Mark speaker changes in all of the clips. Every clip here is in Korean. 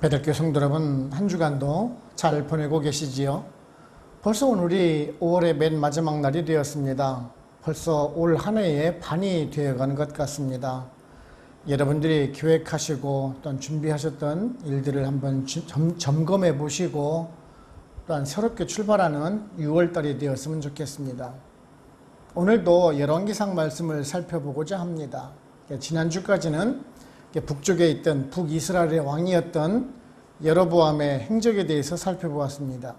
Speaker 1: 배덕교 성도 여러분, 한 주간도 잘 보내고 계시지요? 벌써 오늘이 5월의 맨 마지막 날이 되었습니다. 벌써 올 한 해의 반이 되어가는 것 같습니다. 여러분들이 계획하시고 또한 준비하셨던 일들을 한번 점검해 보시고 또한 새롭게 출발하는 6월달이 되었으면 좋겠습니다. 오늘도 열왕기상 말씀을 살펴보고자 합니다. 지난주까지는 북쪽에 있던 북이스라엘의 왕이었던 여로보암의 행적에 대해서 살펴보았습니다.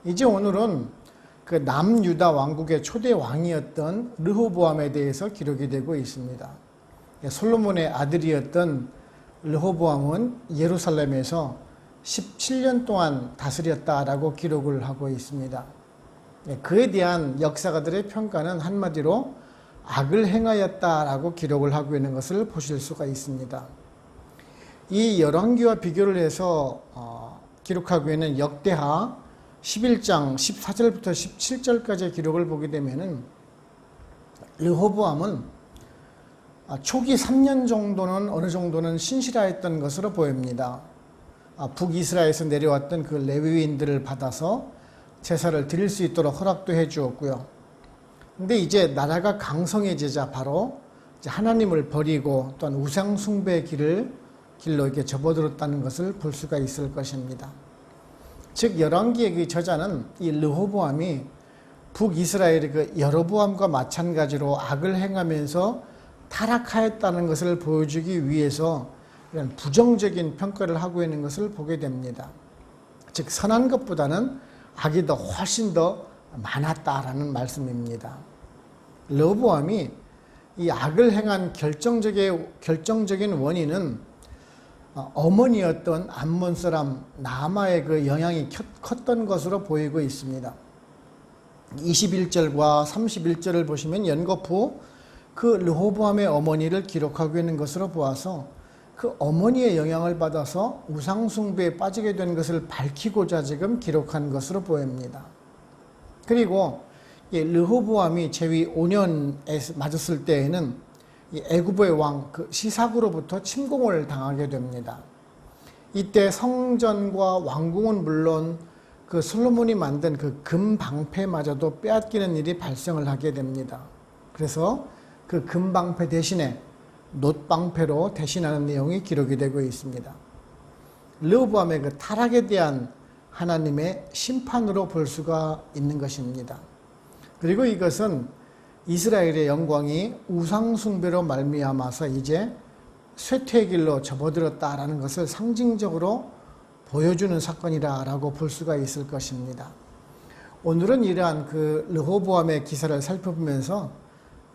Speaker 1: 이제 오늘은 그 남유다 왕국의 초대 왕이었던 르호보암에 대해서 기록이 되고 있습니다. 솔로몬의 아들이었던 르호보암은 예루살렘에서 17년 동안 다스렸다라고 기록을 하고 있습니다. 그에 대한 역사가들의 평가는 한마디로 악을 행하였다라고 기록을 하고 있는 것을 보실 수가 있습니다. 이 열왕기와 비교를 해서 기록하고 있는 역대하 11장 14절부터 17절까지의 기록을 보게 되면은 르호보암은 초기 3년 정도는 어느 정도는 신실하였던 것으로 보입니다. 북이스라엘에서 내려왔던 그 레위인들을 받아서 제사를 드릴 수 있도록 허락도 해 주었고요. 근데 이제 나라가 강성해지자 바로 이제 하나님을 버리고 또한 우상 숭배의 길로 이렇게 접어들었다는 것을 볼 수가 있을 것입니다. 즉 열왕기의 그 저자는 이 르호보암이 북이스라엘의 그 여로보암과 마찬가지로 악을 행하면서 타락하였다는 것을 보여주기 위해서 이런 부정적인 평가를 하고 있는 것을 보게 됩니다. 즉 선한 것보다는 악이 더 훨씬 더 많았다라는 말씀입니다. 르호보암이 이 악을 행한 결정적인 원인은 어머니였던 암몬 사람 나아마의 그 영향이 컸던 것으로 보이고 있습니다. 21절과 31절을 보시면 연거푸 그 르호보암의 어머니를 기록하고 있는 것으로 보아서 그 어머니의 영향을 받아서 우상숭배에 빠지게 된 것을 밝히고자 지금 기록한 것으로 보입니다. 그리고 르호보암이 제위 5년에 맞았을 때에는 애굽의 왕 시삭으로부터 침공을 당하게 됩니다. 이때 성전과 왕궁은 물론 그 솔로몬이 만든 그 금방패마저도 빼앗기는 일이 발생을 하게 됩니다. 그래서 그 금방패 대신에 놋방패로 대신하는 내용이 기록이 되고 있습니다. 르호보암의 그 타락에 대한 하나님의 심판으로 볼 수가 있는 것입니다. 그리고 이것은 이스라엘의 영광이 우상숭배로 말미암아서 이제 쇠퇴의 길로 접어들었다라는 것을 상징적으로 보여주는 사건이라고 볼 수가 있을 것입니다. 오늘은 이러한 그 르호보암의 기사를 살펴보면서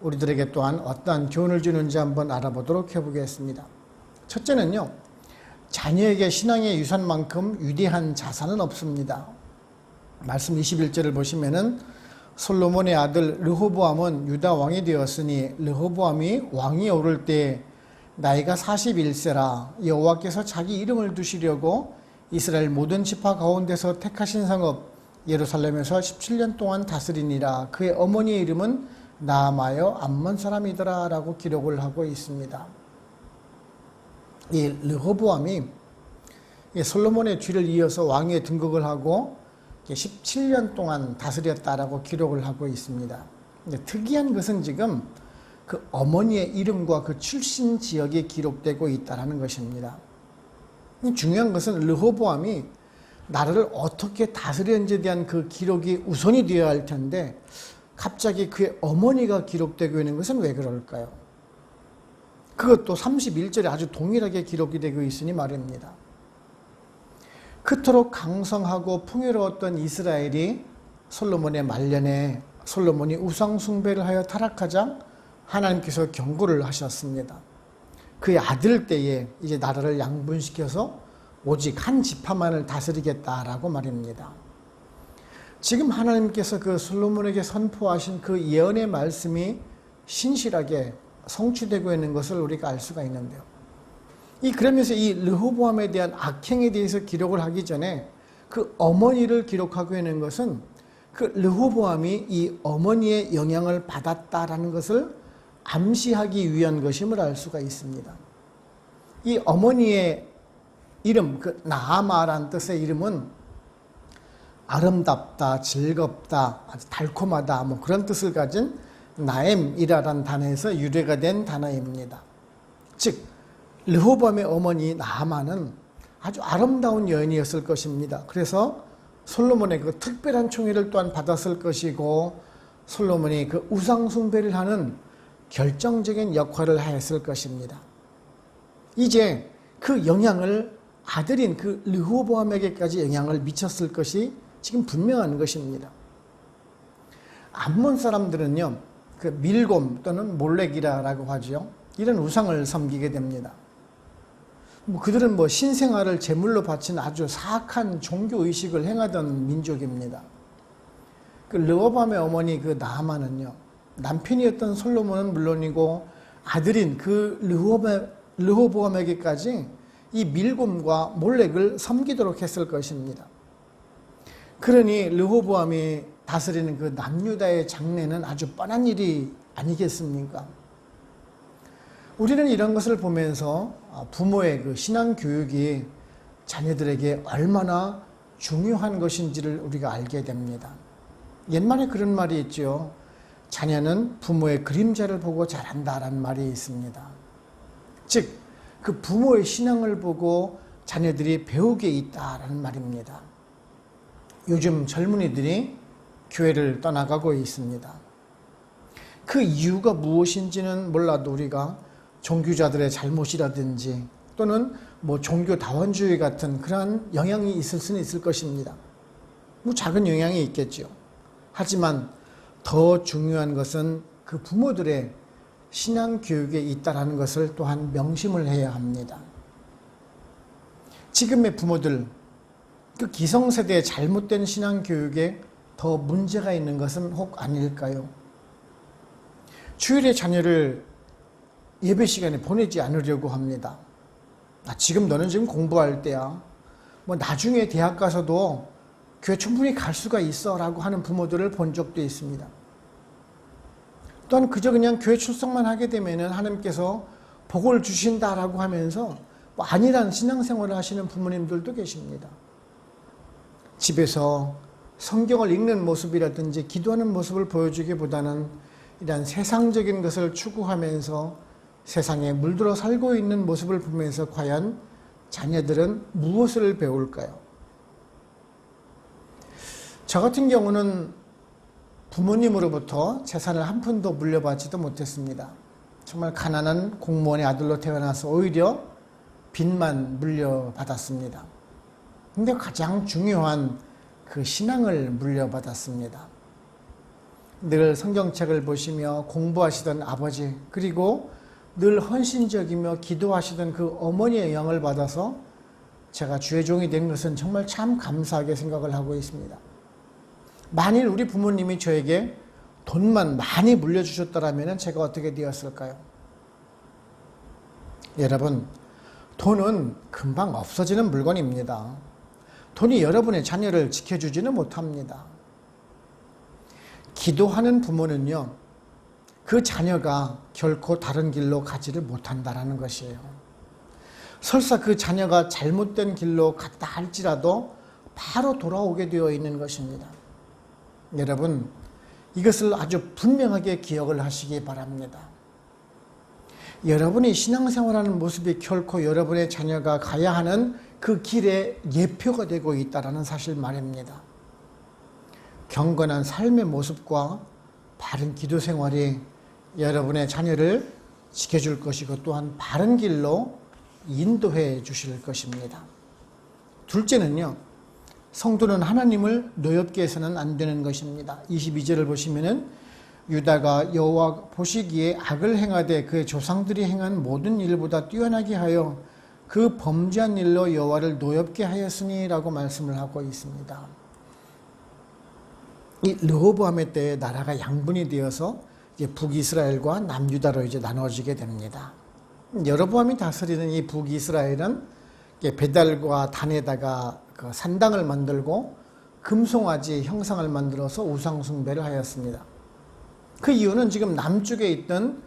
Speaker 1: 우리들에게 또한 어떠한 교훈을 주는지 한번 알아보도록 해보겠습니다. 첫째는요, 자녀에게 신앙의 유산만큼 위대한 자산은 없습니다. 말씀 21절을 보시면은 솔로몬의 아들 르호보암은 유다 왕이 되었으니 르호보암이 왕이 오를 때 나이가 41세라 여호와께서 자기 이름을 두시려고 이스라엘 모든 지파 가운데서 택하신 성읍 예루살렘에서 17년 동안 다스리니라. 그의 어머니의 이름은 나아마여 암몬 사람이더라 라고 기록을 하고 있습니다. 이 르호보암이 솔로몬의 뒤를 이어서 왕위에 등극을 하고 17년 동안 다스렸다라고 기록을 하고 있습니다. 특이한 것은 지금 그 어머니의 이름과 그 출신 지역이 기록되고 있다는 것입니다. 중요한 것은 르호보암이 나라를 어떻게 다스렸는지에 대한 그 기록이 우선이 되어야 할 텐데 갑자기 그의 어머니가 기록되고 있는 것은 왜 그럴까요? 그것도 31절에 아주 동일하게 기록이 되고 있으니 말입니다. 그토록 강성하고 풍요로웠던 이스라엘이 솔로몬의 말년에 솔로몬이 우상숭배를 하여 타락하자 하나님께서 경고를 하셨습니다. 그의 아들 때에 이제 나라를 양분시켜서 오직 한 지파만을 다스리겠다라고 말입니다. 지금 하나님께서 그 솔로몬에게 선포하신 그 예언의 말씀이 신실하게 성취되고 있는 것을 우리가 알 수가 있는데요. 그러면서 이 르호보암에 대한 악행에 대해서 기록을 하기 전에 그 어머니를 기록하고 있는 것은 그 르호보암이 이 어머니의 영향을 받았다라는 것을 암시하기 위한 것임을 알 수가 있습니다. 이 어머니의 이름, 그 나아마라는 뜻의 이름은 아름답다, 즐겁다, 아주 달콤하다 뭐 그런 뜻을 가진 나엠이라는 단어에서 유래가 된 단어입니다. 즉 르호보암의 어머니 나아마는 아주 아름다운 여인이었을 것입니다. 그래서 솔로몬의 그 특별한 총애를 또한 받았을 것이고 솔로몬이 그 우상 숭배를 하는 결정적인 역할을 하였을 것입니다. 이제 그 영향을 아들인 그 르호보암에게까지 영향을 미쳤을 것이 지금 분명한 것입니다. 암몬 사람들은요, 그 밀곰 또는 몰렉이라고 하죠. 이런 우상을 섬기게 됩니다. 그들은 신생아를 제물로 바친 아주 사악한 종교 의식을 행하던 민족입니다. 그 르호보암의 어머니 그 나아마는요, 남편이었던 솔로몬은 물론이고 아들인 그 르호보암에게까지 이 밀곰과 몰렉을 섬기도록 했을 것입니다. 그러니 르호보암이 다스리는 그 남유다의 장래는 아주 뻔한 일이 아니겠습니까? 우리는 이런 것을 보면서 부모의 그 신앙 교육이 자녀들에게 얼마나 중요한 것인지를 우리가 알게 됩니다. 옛말에 그런 말이 있죠. 자녀는 부모의 그림자를 보고 자란다라는 말이 있습니다. 즉, 그 부모의 신앙을 보고 자녀들이 배우게 있다라는 말입니다. 요즘 젊은이들이 교회를 떠나가고 있습니다. 그 이유가 무엇인지는 몰라도 우리가 종교자들의 잘못이라든지 또는 종교 다원주의 같은 그러한 영향이 있을 수는 있을 것입니다. 작은 영향이 있겠죠. 하지만 더 중요한 것은 그 부모들의 신앙 교육에 있다라는 것을 또한 명심을 해야 합니다. 지금의 부모들, 그 기성세대의 잘못된 신앙 교육에 더 문제가 있는 것은 혹 아닐까요? 주일에 자녀를 예배 시간에 보내지 않으려고 합니다. 지금 너는 지금 공부할 때야. 나중에 대학 가서도 교회 충분히 갈 수가 있어 라고 하는 부모들을 본 적도 있습니다. 또한 그저 그냥 교회 출석만 하게 되면 하나님께서 복을 주신다라고 하면서 안일한 신앙생활을 하시는 부모님들도 계십니다. 집에서 성경을 읽는 모습이라든지 기도하는 모습을 보여주기보다는 이런 세상적인 것을 추구하면서 세상에 물들어 살고 있는 모습을 보면서 과연 자녀들은 무엇을 배울까요? 저 같은 경우는 부모님으로부터 재산을 한 푼도 물려받지도 못했습니다. 정말 가난한 공무원의 아들로 태어나서 오히려 빚만 물려받았습니다. 근데 가장 중요한 그 신앙을 물려받았습니다. 늘 성경책을 보시며 공부하시던 아버지, 그리고 늘 헌신적이며 기도하시던 그 어머니의 영을 받아서 제가 주의 종이 된 것은 정말 참 감사하게 생각을 하고 있습니다. 만일 우리 부모님이 저에게 돈만 많이 물려주셨더라면 제가 어떻게 되었을까요? 여러분, 돈은 금방 없어지는 물건입니다. 돈이 여러분의 자녀를 지켜주지는 못합니다. 기도하는 부모는요, 그 자녀가 결코 다른 길로 가지를 못한다는 것이에요. 설사 그 자녀가 잘못된 길로 갔다 할지라도 바로 돌아오게 되어 있는 것입니다. 여러분, 이것을 아주 분명하게 기억을 하시기 바랍니다. 여러분이 신앙생활하는 모습이 결코 여러분의 자녀가 가야 하는 그 길의 예표가 되고 있다는 사실 말입니다. 경건한 삶의 모습과 바른 기도 생활이 여러분의 자녀를 지켜줄 것이고 또한 바른 길로 인도해 주실 것입니다. 둘째는요, 성도는 하나님을 노엽게 해서는 안 되는 것입니다. 22절을 보시면은 유다가 여호와 보시기에 악을 행하되 그의 조상들이 행한 모든 일보다 뛰어나게 하여 그 범죄한 일로 여호와를 노엽게 하였으니 라고 말씀을 하고 있습니다. 이 르호보암의 때에 나라가 양분이 되어서 이제 북이스라엘과 남유다로 이제 나눠지게 됩니다. 여로보암이 다스리는 이 북이스라엘은 베달과 단에다가 그 산당을 만들고 금송아지 형상을 만들어서 우상숭배를 하였습니다. 그 이유는 지금 남쪽에 있던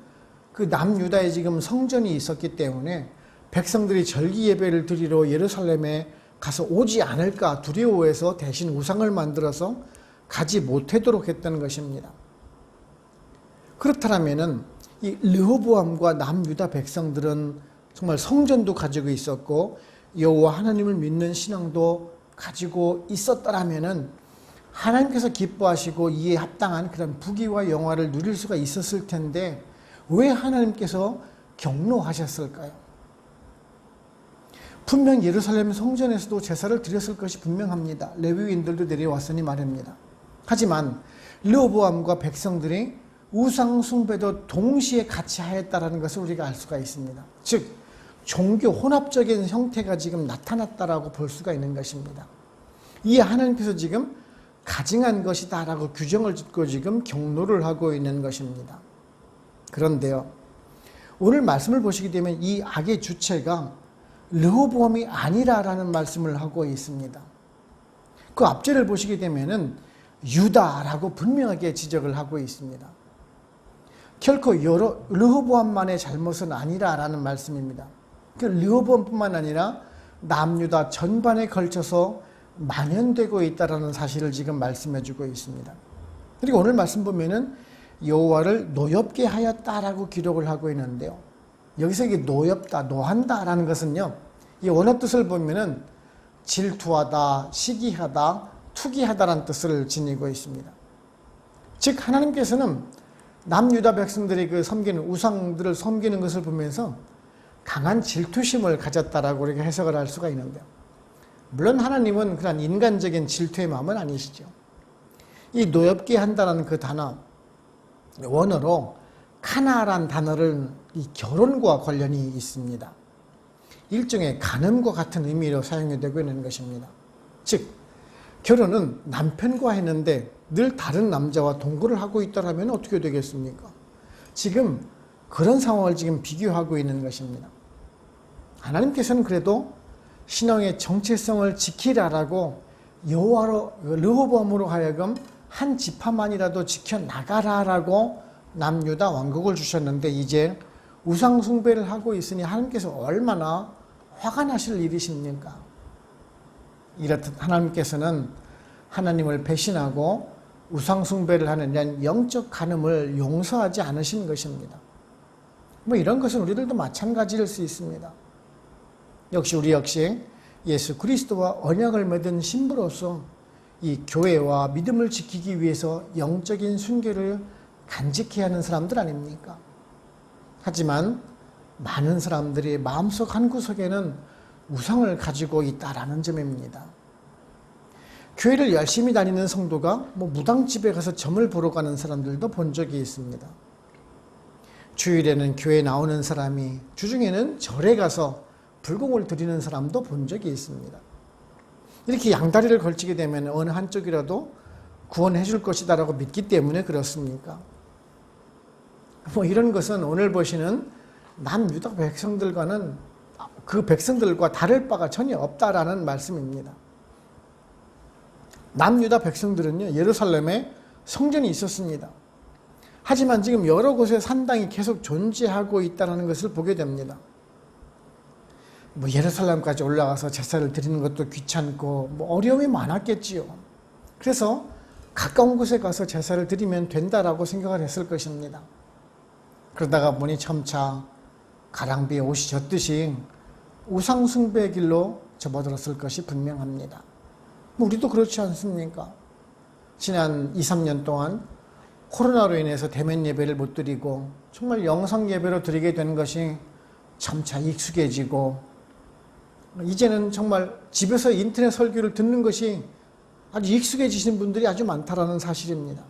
Speaker 1: 그 남유다에 지금 성전이 있었기 때문에 백성들이 절기 예배를 드리러 예루살렘에 가서 오지 않을까 두려워해서 대신 우상을 만들어서 가지 못하도록 했다는 것입니다. 그렇다면은 이 르호보암과 남유다 백성들은 정말 성전도 가지고 있었고 여호와 하나님을 믿는 신앙도 가지고 있었더라면은 하나님께서 기뻐하시고 이에 합당한 그런 부귀와 영화를 누릴 수가 있었을 텐데 왜 하나님께서 경노하셨을까요? 분명 예루살렘 성전에서도 제사를 드렸을 것이 분명합니다. 레위인들도 내려왔으니 말입니다. 하지만 르호보암과 백성들이 우상 숭배도 동시에 같이 하였다는 것을 우리가 알 수가 있습니다. 즉 종교 혼합적인 형태가 지금 나타났다라고 볼 수가 있는 것입니다. 이에 하나님께서 지금 가증한 것이다라고 규정을 짓고 지금 경노를 하고 있는 것입니다. 그런데요, 오늘 말씀을 보시게 되면 이 악의 주체가 르호보암이 아니라라는 말씀을 하고 있습니다. 그 앞절을 보시게 되면은 유다라고 분명하게 지적을 하고 있습니다. 결코 르호보암만의 잘못은 아니라라는 말씀입니다. 그 르호보암뿐만 아니라 남유다 전반에 걸쳐서 만연되고 있다라는 사실을 지금 말씀해주고 있습니다. 그리고 오늘 말씀 보면은 여호와를 노엽게 하였다라고 기록을 하고 있는데요. 여기서 이게 노엽다, 노한다라는 것은요, 이 원어 뜻을 보면은 질투하다, 시기하다, 투기하다라는 뜻을 지니고 있습니다. 즉 하나님께서는 남유다 백성들이 그 섬기는 우상들을 섬기는 것을 보면서 강한 질투심을 가졌다라고 우리가 해석을 할 수가 있는데요. 물론 하나님은 그런 인간적인 질투의 마음은 아니시죠. 이 노엽게 한다는 그 단어, 원어로 카나란 단어를 이 결혼과 관련이 있습니다. 일종의 간음과 같은 의미로 사용이 되고 있는 것입니다. 즉 결혼은 남편과 했는데 늘 다른 남자와 동거를 하고 있다면 어떻게 되겠습니까? 지금 그런 상황을 지금 비교하고 있는 것입니다. 하나님께서는 그래도 신앙의 정체성을 지키라라고 여호와로 르호보암으로 하여금 한 지파만이라도 지켜나가라라고 남유다 왕국을 주셨는데 이제 우상 숭배를 하고 있으니 하나님께서 얼마나 화가 나실 일이십니까? 이렇듯 하나님께서는 하나님을 배신하고 우상 숭배를 하는 이런 영적 간음을 용서하지 않으신 것입니다. 뭐 이런 것은 우리들도 마찬가지일 수 있습니다. 우리 역시 예수 그리스도와 언약을 맺은 신부로서 이 교회와 믿음을 지키기 위해서 영적인 순결을 간직해야 하는 사람들 아닙니까? 하지만 많은 사람들이 마음속 한구석에는 우상을 가지고 있다라는 점입니다. 교회를 열심히 다니는 성도가 무당집에 가서 점을 보러 가는 사람들도 본 적이 있습니다. 주일에는 교회에 나오는 사람이 주중에는 절에 가서 불공을 드리는 사람도 본 적이 있습니다. 이렇게 양다리를 걸치게 되면 어느 한쪽이라도 구원해 줄 것이다라고 믿기 때문에 그렇습니까? 이런 것은 오늘 보시는 남유다 백성들과는 그 백성들과 다를 바가 전혀 없다라는 말씀입니다. 남유다 백성들은요, 예루살렘에 성전이 있었습니다. 하지만 지금 여러 곳에 산당이 계속 존재하고 있다는 것을 보게 됩니다. 예루살렘까지 올라가서 제사를 드리는 것도 귀찮고 어려움이 많았겠지요. 그래서 가까운 곳에 가서 제사를 드리면 된다라고 생각을 했을 것입니다. 그러다가 보니 점차 가랑비에 옷이 젖듯이 우상 숭배의 길로 접어들었을 것이 분명합니다. 우리도 그렇지 않습니까? 지난 2, 3년 동안 코로나로 인해서 대면 예배를 못 드리고 정말 영상 예배로 드리게 된 것이 점차 익숙해지고 이제는 정말 집에서 인터넷 설교를 듣는 것이 아주 익숙해지신 분들이 아주 많다라는 사실입니다.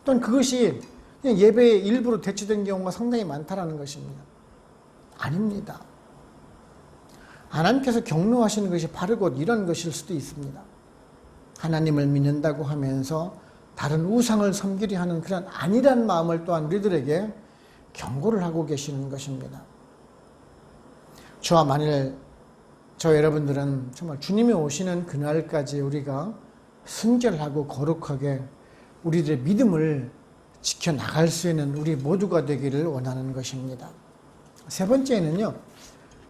Speaker 1: 또한 그것이 그냥 예배의 일부로 대체된 경우가 상당히 많다라는 것입니다. 아닙니다. 하나님께서 경노하시는 것이 바로 곧 이런 것일 수도 있습니다. 하나님을 믿는다고 하면서 다른 우상을 섬기려 하는 그런 안일한 마음을 또한 우리들에게 경고를 하고 계시는 것입니다. 저와 만일 저 여러분들은 정말 주님이 오시는 그날까지 우리가 순결하고 거룩하게 우리들의 믿음을 지켜나갈 수 있는 우리 모두가 되기를 원하는 것입니다. 세 번째는요,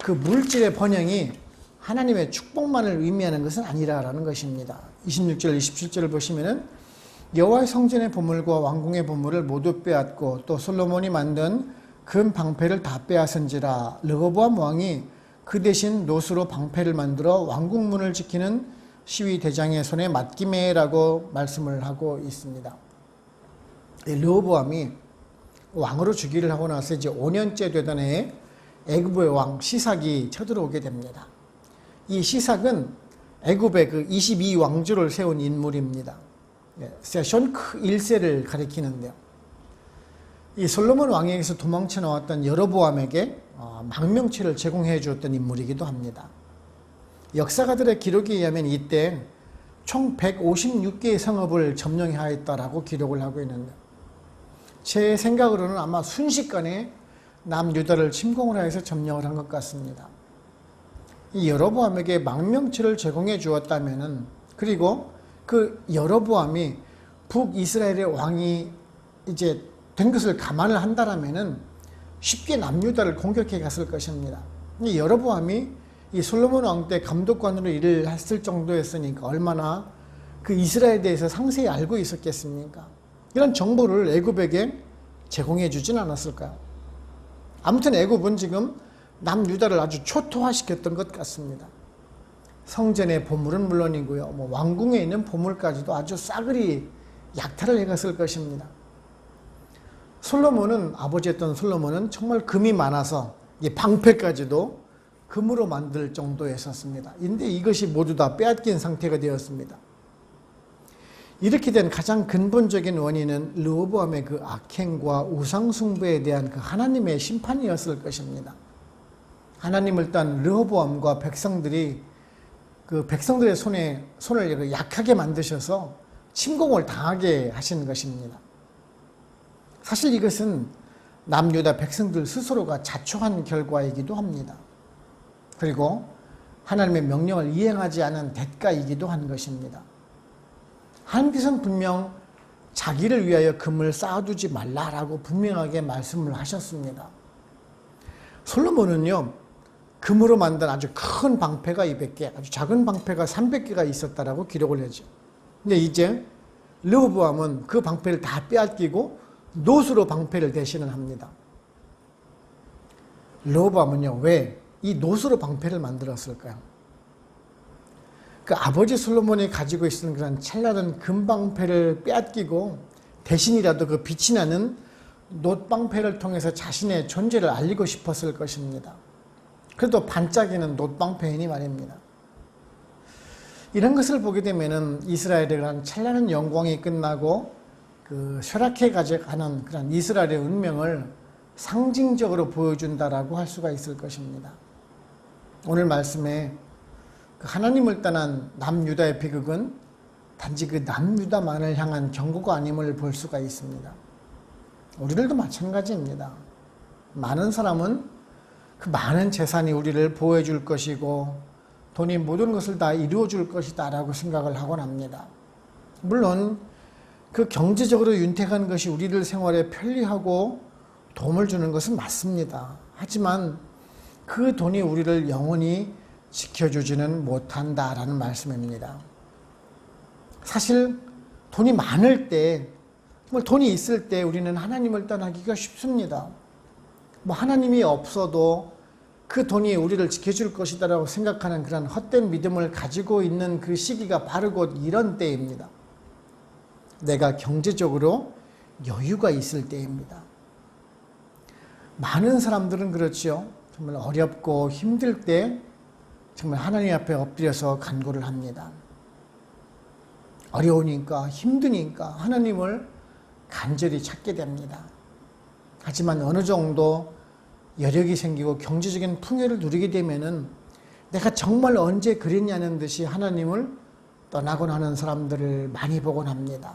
Speaker 1: 그 물질의 번영이 하나님의 축복만을 의미하는 것은 아니라라는 것입니다. 26절, 27절을 보시면은 여호와의 성전의 보물과 왕궁의 보물을 모두 빼앗고 또 솔로몬이 만든 금 방패를 다 빼앗은지라. 르호보암 왕이 그 대신 노수로 방패를 만들어 왕궁문을 지키는 시위 대장의 손에 맡기매라고 말씀을 하고 있습니다. 르호보암이 왕으로 즉위를 하고 나서 이제 5년째 되던 해에 애굽의 왕 시삭이 쳐들어오게 됩니다. 이 시삭은 애굽의 그 22왕조를 세운 인물입니다. 세션크 1세를 가리키는데요. 이 솔로몬 왕에게서 도망쳐 나왔던 여로보암에게 망명체를 제공해 주었던 인물이기도 합니다. 역사가들의 기록에 의하면 이때 총 156개의 성읍을 점령하였다라고 기록을 하고 있는데, 제 생각으로는 아마 순식간에 남유다를 침공을 해서 점령을 한 것 같습니다. 이 여로보암에게 망명체를 제공해 주었다면은, 그리고 그 여로보암이 북이스라엘의 왕이 이제 된 것을 감안을 한다라면은 쉽게 남유다를 공격해 갔을 것입니다. 이 여로보암이 이 솔로몬 왕 때 감독관으로 일을 했을 정도였으니까 얼마나 그 이스라엘에 대해서 상세히 알고 있었겠습니까? 이런 정보를 애굽에게 제공해 주진 않았을까요? 아무튼 애굽은 지금 남유다를 아주 초토화시켰던 것 같습니다. 성전의 보물은 물론이고요, 왕궁에 있는 보물까지도 아주 싸그리 약탈을 해갔을 것입니다. 솔로몬은, 아버지였던 솔로몬은 정말 금이 많아서 이 방패까지도 금으로 만들 정도였었습니다. 근데 이것이 모두 다 빼앗긴 상태가 되었습니다. 이렇게 된 가장 근본적인 원인은 르호보암의 그 악행과 우상숭배에 대한 그 하나님의 심판이었을 것입니다. 하나님을 딴 르호보암과 백성들이 그 백성들의 손을 약하게 만드셔서 침공을 당하게 하신 것입니다. 사실 이것은 남유다 백성들 스스로가 자초한 결과이기도 합니다. 그리고 하나님의 명령을 이행하지 않은 대가이기도 한 것입니다. 하나님께서는 분명 자기를 위하여 금을 쌓아두지 말라라고 분명하게 말씀을 하셨습니다. 솔로몬은요, 금으로 만든 아주 큰 방패가 200개, 아주 작은 방패가 300개가 있었다라고 기록을 하죠. 근데 이제 르호보암은 그 방패를 다 빼앗기고 노수로 방패를 대신을 합니다. 르호보암은요, 왜 이 노수로 방패를 만들었을까요? 그 아버지 솔로몬이 가지고 있었던 그런 찬란한 금방패를 빼앗기고 대신이라도 그 빛이 나는 놋방패를 통해서 자신의 존재를 알리고 싶었을 것입니다. 그래도 반짝이는 놋방패이니 말입니다. 이런 것을 보게 되면은 이스라엘의 그런 찬란한 영광이 끝나고 그 쇠락해 가는 그런 이스라엘의 운명을 상징적으로 보여준다라고 할 수가 있을 것입니다. 오늘 말씀에 그 하나님을 떠난 남유다의 비극은 단지 그 남유다만을 향한 경고가 아님을 볼 수가 있습니다. 우리들도 마찬가지입니다. 많은 사람은 그 많은 재산이 우리를 보호해 줄 것이고 돈이 모든 것을 다 이루어 줄 것이다 라고 생각을 하곤 합니다. 물론 그 경제적으로 윤택한 것이 우리들 생활에 편리하고 도움을 주는 것은 맞습니다. 하지만 그 돈이 우리를 영원히 지켜주지는 못한다라는 말씀입니다. 사실 돈이 많을 때, 정말 돈이 있을 때 우리는 하나님을 떠나기가 쉽습니다. 하나님이 없어도 그 돈이 우리를 지켜줄 것이다라고 생각하는 그런 헛된 믿음을 가지고 있는 그 시기가 바로 곧 이런 때입니다. 내가 경제적으로 여유가 있을 때입니다. 많은 사람들은 그렇죠. 정말 어렵고 힘들 때 정말 하나님 앞에 엎드려서 간구를 합니다. 어려우니까 힘드니까 하나님을 간절히 찾게 됩니다. 하지만 어느 정도 여력이 생기고 경제적인 풍요를 누리게 되면은 내가 정말 언제 그랬냐는 듯이 하나님을 떠나곤 하는 사람들을 많이 보곤 합니다.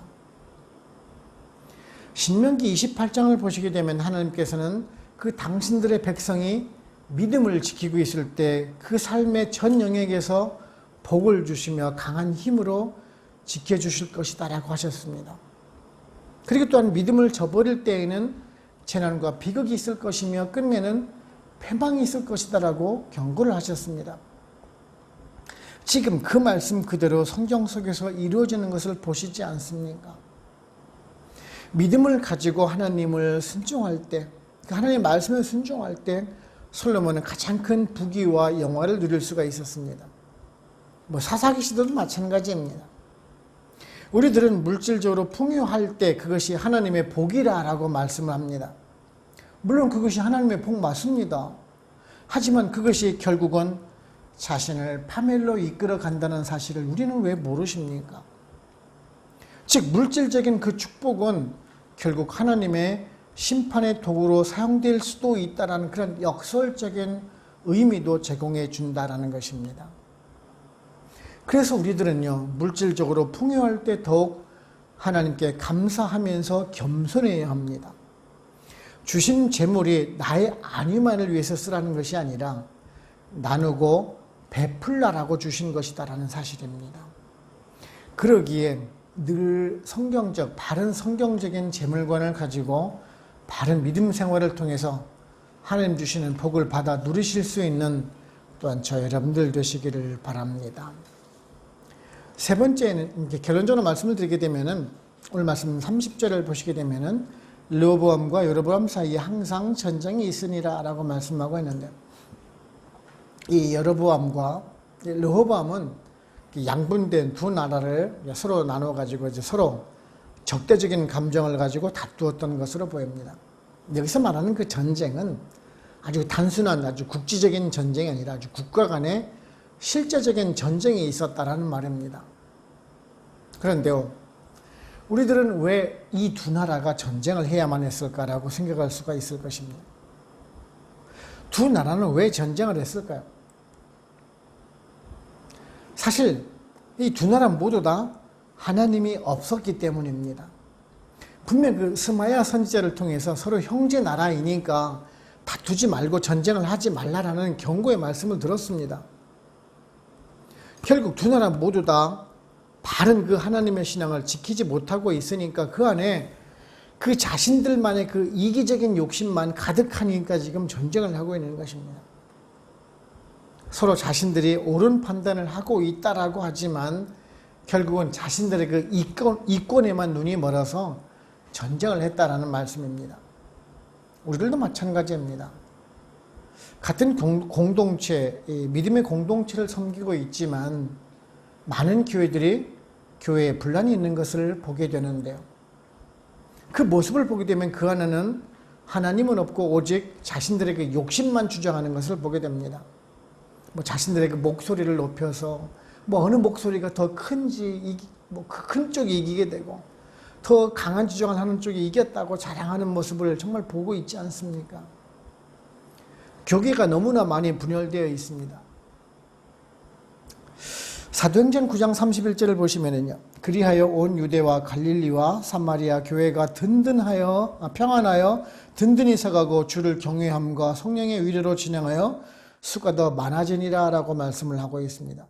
Speaker 1: 신명기 28장을 보시게 되면 하나님께서는 그 당신들의 백성이 믿음을 지키고 있을 때 그 삶의 전 영역에서 복을 주시며 강한 힘으로 지켜주실 것이다 라고 하셨습니다. 그리고 또한 믿음을 저버릴 때에는 재난과 비극이 있을 것이며 끝내는 패망이 있을 것이다라고 경고를 하셨습니다. 지금 그 말씀 그대로 성경 속에서 이루어지는 것을 보시지 않습니까? 믿음을 가지고 하나님을 순종할 때, 하나님의 말씀을 순종할 때 솔로몬은 가장 큰 부귀와 영화를 누릴 수가 있었습니다. 사사기 시대도 마찬가지입니다. 우리들은 물질적으로 풍요할 때 그것이 하나님의 복이라고 말씀을 합니다. 물론 그것이 하나님의 복 맞습니다. 하지만 그것이 결국은 자신을 파멸로 이끌어 간다는 사실을 우리는 왜 모르십니까? 즉 물질적인 그 축복은 결국 하나님의 심판의 도구로 사용될 수도 있다는 그런 역설적인 의미도 제공해 준다라는 것입니다. 그래서 우리들은요, 물질적으로 풍요할 때 더욱 하나님께 감사하면서 겸손해야 합니다. 주신 재물이 나의 안위만을 위해서 쓰라는 것이 아니라 나누고 베풀라라고 주신 것이다라는 사실입니다. 그러기에 늘 바른 성경적인 재물관을 가지고 바른 믿음 생활을 통해서 하나님 주시는 복을 받아 누리실 수 있는 또한 저 여러분들 되시기를 바랍니다. 세 번째는 결론적으로 말씀을 드리게 되면은 오늘 말씀 30절을 보시게 되면은 르호보암과 여로보암 사이에 항상 전쟁이 있으니라 라고 말씀하고 있는데, 이 여로보암과 르호보암은 양분된 두 나라를 서로 나눠 가지고 서로 적대적인 감정을 가지고 다투었던 것으로 보입니다. 여기서 말하는 그 전쟁은 아주 단순한 아주 국지적인 전쟁이 아니라 아주 국가 간의 실제적인 전쟁이 있었다라는 말입니다. 그런데요, 우리들은 왜 이 두 나라가 전쟁을 해야만 했을까라고 생각할 수가 있을 것입니다. 두 나라는 왜 전쟁을 했을까요? 사실 이 두 나라 모두 다 하나님이 없었기 때문입니다. 분명 그 스마야 선지자를 통해서 서로 형제 나라이니까 다투지 말고 전쟁을 하지 말라라는 경고의 말씀을 들었습니다. 결국 두 나라 모두 다 바른 그 하나님의 신앙을 지키지 못하고 있으니까 그 안에 그 자신들만의 그 이기적인 욕심만 가득하니까 지금 전쟁을 하고 있는 것입니다. 서로 자신들이 옳은 판단을 하고 있다라고 하지만 결국은 자신들의 그 이권에만 눈이 멀어서 전쟁을 했다라는 말씀입니다. 우리들도 마찬가지입니다. 같은 공동체, 믿음의 공동체를 섬기고 있지만 많은 교회들이 교회에 분란이 있는 것을 보게 되는데요. 그 모습을 보게 되면 그 안에는 하나님은 없고 오직 자신들의 그 욕심만 주장하는 것을 보게 됩니다. 자신들의 그 목소리를 높여서 어느 목소리가 더 큰지 큰 쪽이 이기게 되고 더 강한 주장을 하는 쪽이 이겼다고 자랑하는 모습을 정말 보고 있지 않습니까? 교계가 너무나 많이 분열되어 있습니다. 사도행전 9장 31절을 보시면은요, 그리하여 온 유대와 갈릴리와 사마리아 교회가 평안하여 든든히 서가고 주를 경외함과 성령의 위로로 진행하여 수가 더 많아지니라 라고 말씀을 하고 있습니다.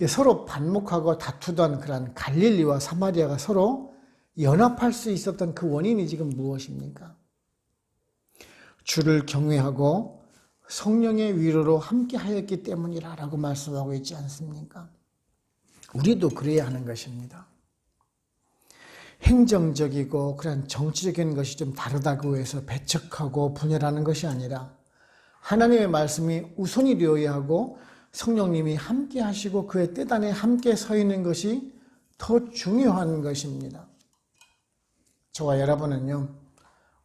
Speaker 1: 서로 반목하고 다투던 그런 갈릴리와 사마리아가 서로 연합할 수 있었던 그 원인이 지금 무엇입니까? 주를 경외하고 성령의 위로로 함께 하였기 때문이라고 말씀하고 있지 않습니까? 우리도 그래야 하는 것입니다. 행정적이고 그런 정치적인 것이 좀 다르다고 해서 배척하고 분열하는 것이 아니라 하나님의 말씀이 우선이 되어야 하고 성령님이 함께 하시고 그의 뜻 안에 함께 서 있는 것이 더 중요한 것입니다. 저와 여러분은요,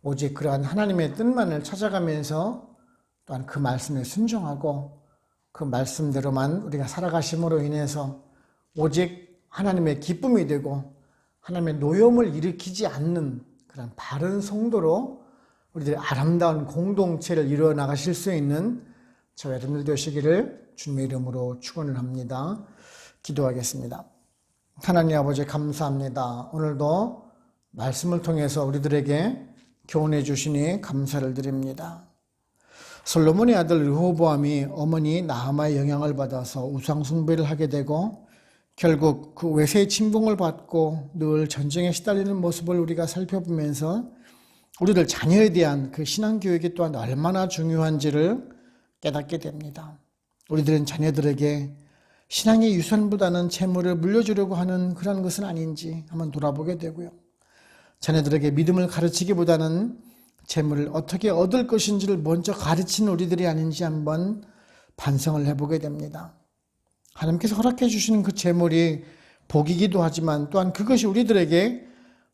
Speaker 1: 오직 그러한 하나님의 뜻만을 찾아가면서 또한 그 말씀에 순종하고 그 말씀대로만 우리가 살아가심으로 인해서 오직 하나님의 기쁨이 되고 하나님의 노여움을 일으키지 않는 그런 바른 성도로 우리들의 아름다운 공동체를 이루어 나가실 수 있는 저와 여러분들 되시기를 주님의 이름으로 축원을 합니다. 기도하겠습니다. 하나님 아버지 감사합니다. 오늘도 말씀을 통해서 우리들에게 교훈해 주시니 감사를 드립니다. 솔로몬의 아들 르호보암이 어머니 나아마의 영향을 받아서 우상 숭배를 하게 되고 결국 그 외세의 침공을 받고 늘 전쟁에 시달리는 모습을 우리가 살펴보면서 우리들 자녀에 대한 그 신앙교육이 또한 얼마나 중요한지를 깨닫게 됩니다. 우리들은 자녀들에게 신앙의 유산보다는 재물을 물려주려고 하는 그런 것은 아닌지 한번 돌아보게 되고요. 자녀들에게 믿음을 가르치기보다는 재물을 어떻게 얻을 것인지를 먼저 가르치는 우리들이 아닌지 한번 반성을 해보게 됩니다. 하나님께서 허락해 주시는 그 재물이 복이기도 하지만 또한 그것이 우리들에게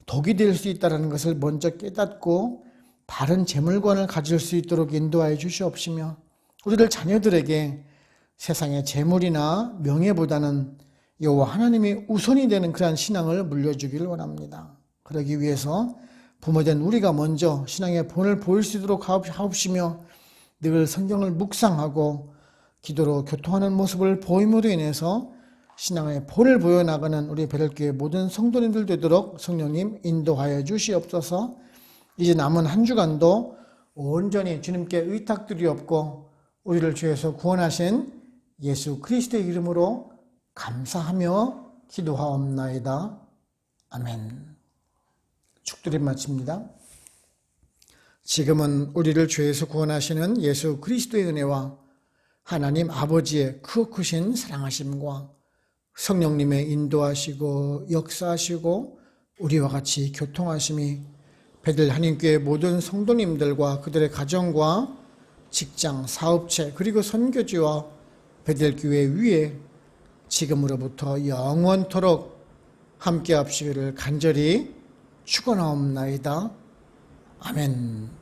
Speaker 1: 독이 될 수 있다는 것을 먼저 깨닫고 바른 재물관을 가질 수 있도록 인도하여 주시옵시며 우리들 자녀들에게 세상의 재물이나 명예보다는 여호와 하나님이 우선이 되는 그러한 신앙을 물려주기를 원합니다. 그러기 위해서 부모된 우리가 먼저 신앙의 본을 보일 수 있도록 하옵시며 늘 성경을 묵상하고 기도로 교통하는 모습을 보임으로 인해서 신앙의 본을 보여나가는 우리 베델교회 모든 성도님들 되도록 성령님 인도하여 주시옵소서. 이제 남은 한 주간도 온전히 주님께 의탁드리옵고 우리를 죄에서 구원하신 예수 그리스도의 이름으로 감사하며 기도하옵나이다. 아멘. 축도를 마칩니다. 지금은 우리를 죄에서 구원하시는 예수 그리스도의 은혜와 하나님 아버지의 크신 사랑하심과 성령님의 인도하시고 역사하시고 우리와 같이 교통하심이 베델 한인교회 모든 성도님들과 그들의 가정과 직장, 사업체 그리고 선교지와 베델교회 위에 지금으로부터 영원토록 함께 합시기를 간절히 축원하옵나이다. 아멘.